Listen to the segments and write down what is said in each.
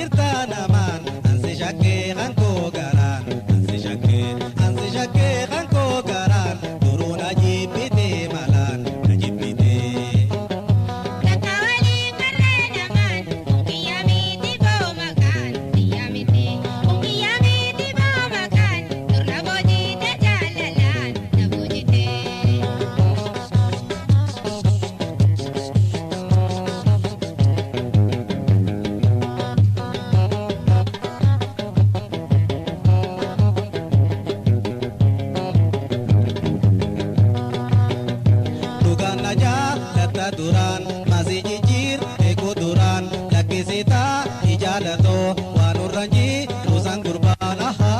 jirta namaan ansi shakkee kan koo garaan ansi shakkee kan koo garaan duruu na jibbite malaan na jibbite. Takka walii karree namaan kiyya miti boo makaan kiyya miti boo makaan dur na boojite jaalalaan na boojite. Dugaan na jaalatta duraan masii jijjiir eeguu duraan lakkisitaa ijaalatoo waan urraan jiru san gurbaan ahaa.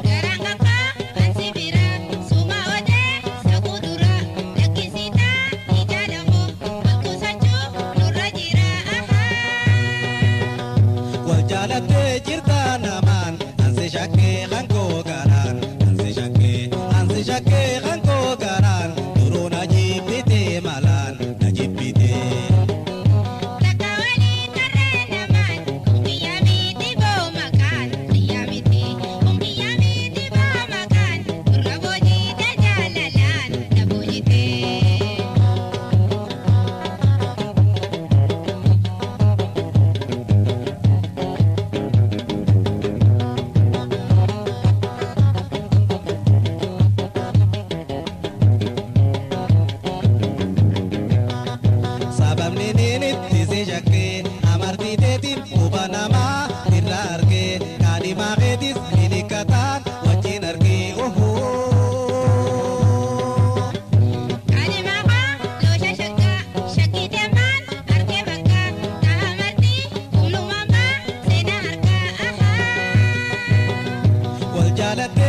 Garaan kakkaa ansi bira suma odee saguu dura lakkisitaa ijaalamoo bakkusachuu nurra jira Wal jaalattee jirta namaan ansi shakkee kan koo garaan ansi shakkee kan koo garaan duruu na jibbite malaan na jibbite. Takka walii karree namaan kiyya miti boo makaan kiyya miti boo makaan dur na boojite jaalalaan na boojite. Sababni niinitti si shakkee amartii teetiin quba namaa irra argee kaadhimaa keetis hilikkataan wajjin argee ohoo. Kaadhimaa loosha shakkaa shakkite maan harkee bakkaa kaamartii humnumamaa seenaa harkaa Wal jaalattee